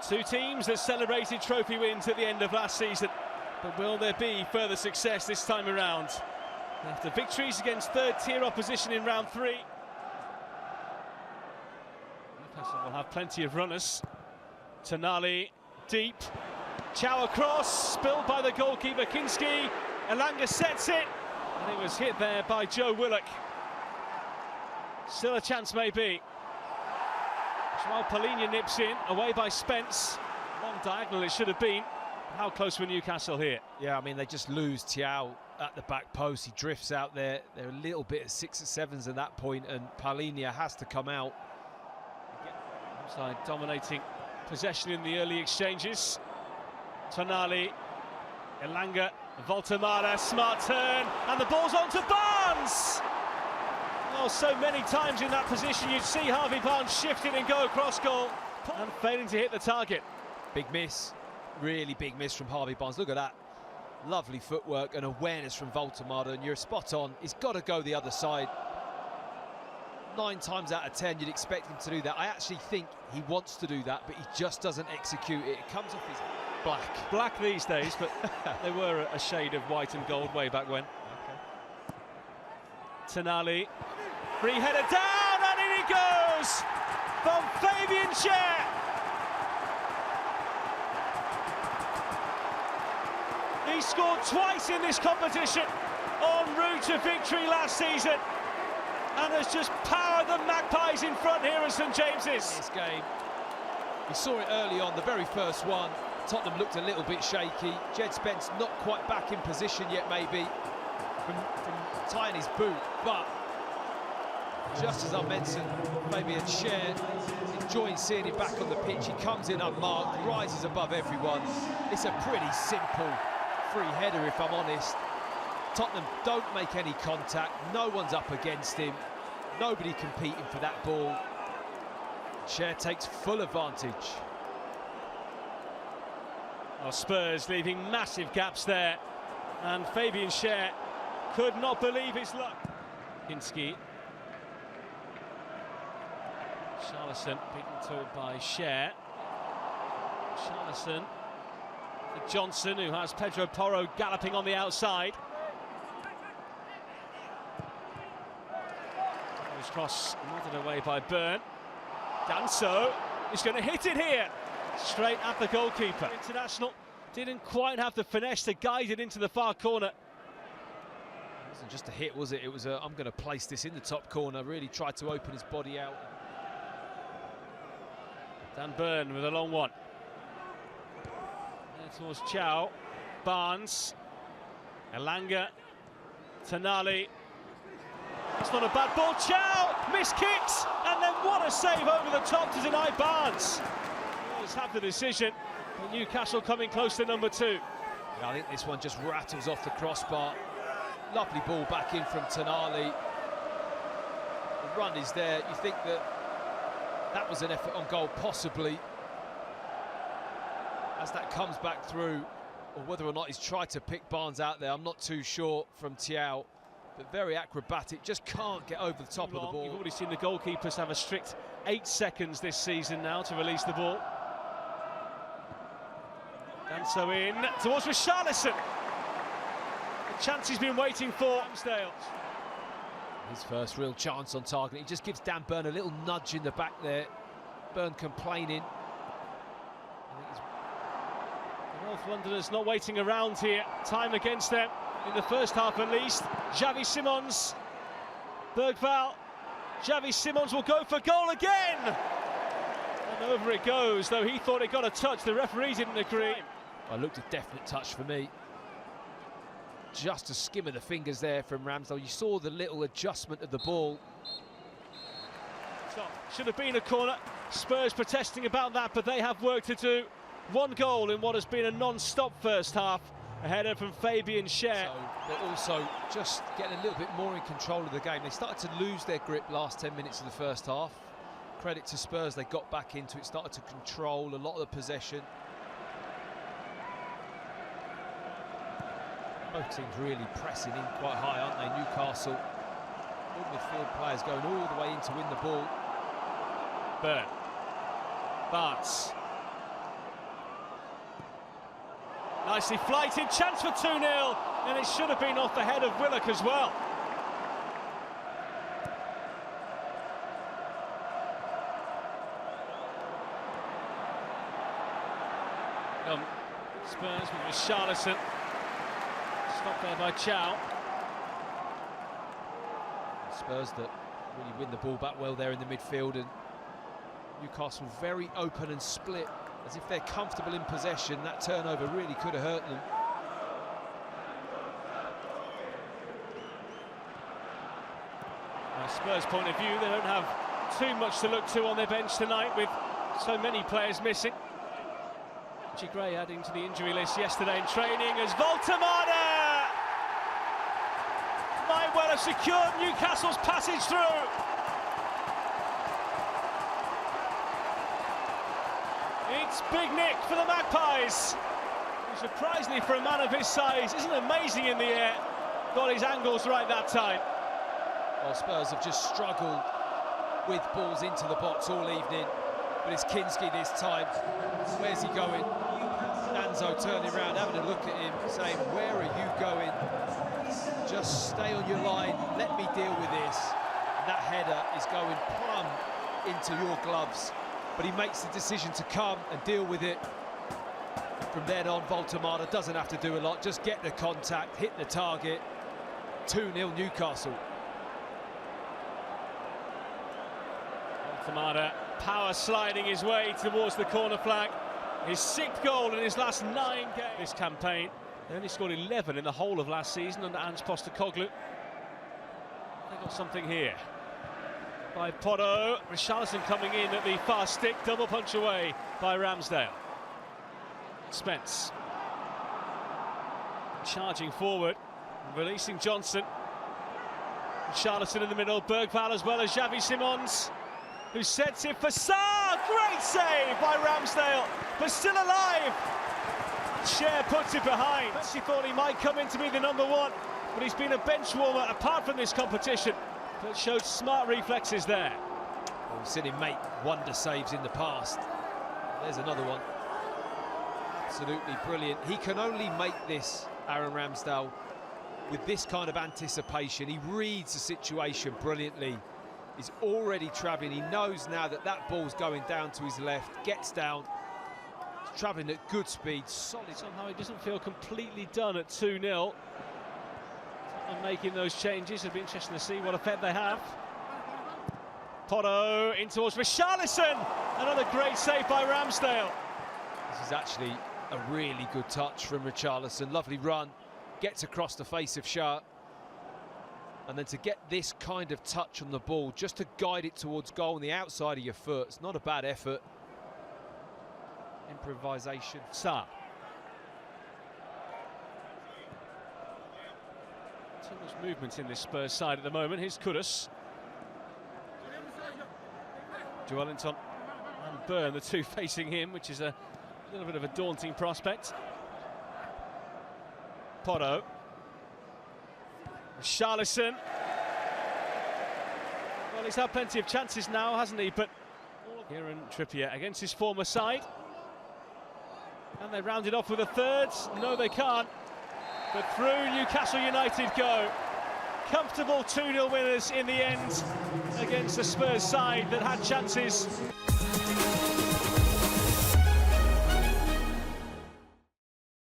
Two teams that celebrated trophy wins at the end of last season, but will there be further success this time around? After victories against third-tier opposition in round 3, Newcastle will have plenty of runners. Tonali deep, Chow across, spilled by the goalkeeper Kinski. Elanga sets it, and it was hit there by Joe Willock. Still a chance maybe. Joao Palhinha nips in, away by Spence. Long diagonal it should have been. How close were Newcastle here? Yeah, I mean, they just lose Thiaw at the back post. He drifts out there. They're a little bit of 6 or 7s at that point, and Palhinha has to come out. Side dominating possession in the early exchanges. Tonali, Elanga, Voltemara, smart turn, and the ball's on to Barnes! Oh, so many times in that position you'd see Harvey Barnes shift it and go across goal, and failing to hit the target. Big miss, really big miss from Harvey Barnes. Look at that. Lovely footwork and awareness from Voltemara, and you're spot on. He's got to go the other side. 9 times out of 10 you'd expect him to do that. I actually think he wants to do that, but he just doesn't execute it. It comes off his black these days, but they were a shade of white and gold way back when. Okay. Tonali, free header down, and in it goes from Fabian Schär. He scored twice in this competition, en route to victory last season, and has just powered the Magpies in front here at St James's. This game, we saw it early on, the very first one. Tottenham looked a little bit shaky. Jed Spence not quite back in position yet, maybe, from tying his boot. But just as I mentioned, Fabian Schär, enjoying seeing him back on the pitch. He comes in unmarked, rises above everyone. It's a pretty simple free header, if I'm honest. Tottenham don't make any contact, no one's up against him, nobody competing for that ball. Schär takes full advantage. Well, Spurs leaving massive gaps there, and Fabian Schär could not believe his luck. Kinski. Charlison beaten to by Schär. Charlison for Johnson, who has Pedro Porro galloping on the outside. Cross nodded away by Byrne. Danso is going to hit it here, straight at the goalkeeper. International didn't quite have the finesse to guide it into the far corner. It wasn't just a hit, was it? It was a, I'm going to place this in the top corner. Really tried to open his body out. Dan Byrne with a long one. There towards Chow. Barnes. Elanga. Tonali. That's not a bad ball. Chow miss kicks, and then what a save over the top to deny Barnes. Let's have the decision. Newcastle coming close to number 2. Yeah, I think this one just rattles off the crossbar. Lovely ball back in from Tonali. The run is there. You think that was an effort on goal, possibly. As that comes back through, or whether or not he's tried to pick Barnes out there, I'm not too sure from Thiaw. But very acrobatic, just can't get over the top of the ball. You've already seen the goalkeepers have a strict 8 seconds this season now to release the ball. Danso in towards Richarlison. The chance he's been waiting for. Ramsdale. His first real chance on target. He just gives Dan Byrne a little nudge in the back there. Byrne complaining. The North Londoners not waiting around here. Time against them. In the first half at least. Xavi Simons, Bergval, Xavi Simons will go for goal again! And over it goes, though he thought it got a touch, the referee didn't agree. Well, looked a definite touch for me. Just a skim of the fingers there from Ramsdale. You saw the little adjustment of the ball. Should have been a corner. Spurs protesting about that, but they have work to do. 1 goal in what has been a non-stop first half. A header from Fabian Schär. So they're also just getting a little bit more in control of the game. They started to lose their grip last 10 minutes of the first half. Credit to Spurs, they got back into it, started to control a lot of the possession. Both teams really pressing in quite high, aren't they? Newcastle, all midfield players going all the way in to win the ball. Byrne. Barnes. Nicely flighted, chance for 2-0, and it should have been off the head of Willock as well. Spurs with Richarlison. Stopped there by Chow. Spurs that really win the ball back well there in the midfield, and Newcastle very open and split, as if they're comfortable in possession. That turnover really could have hurt them. From a Spurs point of view, they don't have too much to look to on their bench tonight, with so many players missing. Gray adding to the injury list yesterday in training as Voltemada might well have secured Newcastle's passage through. It's Big Nick for the Magpies, who surprisingly for a man of his size isn't amazing in the air. Got his angles right that time. Well, Spurs have just struggled with balls into the box all evening, but it's Kinski this time. Where's he going? Danzo turning around, having a look at him, saying, where are you going? Just stay on your line, let me deal with this. And that header is going plumb into your gloves, but he makes the decision to come and deal with it. From then on, Voltemada doesn't have to do a lot, just get the contact, hit the target. 2-0 Newcastle. Voltemada power sliding his way towards the corner flag. His 6th goal in his last 9 games this campaign. They only scored 11 in the whole of last season under Ange Postecoglou. They got something here. By Porto, Richarlison coming in at the far stick, double punch away by Ramsdale. Spence charging forward, releasing Johnson. Richarlison in the middle, Bergvall as well as Xavi Simons, who sets it for Sarr. Great save by Ramsdale, but still alive. Cher puts it behind. He thought he might come in to be the #1, but he's been a bench warmer apart from this competition, but showed smart reflexes there. Well, we've seen him make wonder saves in the past. There's another one. Absolutely brilliant. He can only make this, Aaron Ramsdale, with this kind of anticipation. He reads the situation brilliantly. He's already travelling. He knows now that that ball's going down to his left, gets down. He's travelling at good speed, solid. Somehow he doesn't feel completely done at 2-0. And making those changes, it'll be interesting to see what effect they have. Porto in towards Richarlison. Another great save by Ramsdale. This is actually a really good touch from Richarlison. Lovely run, gets across the face of Shah. And then to get this kind of touch on the ball, just to guide it towards goal on the outside of your foot, it's not a bad effort. Improvisation. Sarr. Too much movement in this Spurs side at the moment. Here's Kudus. Joelinton and Byrne, the two facing him, which is a little bit of a daunting prospect. Porto. Richarlison. Well, he's had plenty of chances now, hasn't he? But Kieran Trippier against his former side. And they round it off with a third. No, they can't. But through Newcastle United go. Comfortable 2-0 winners in the end against the Spurs side that had chances.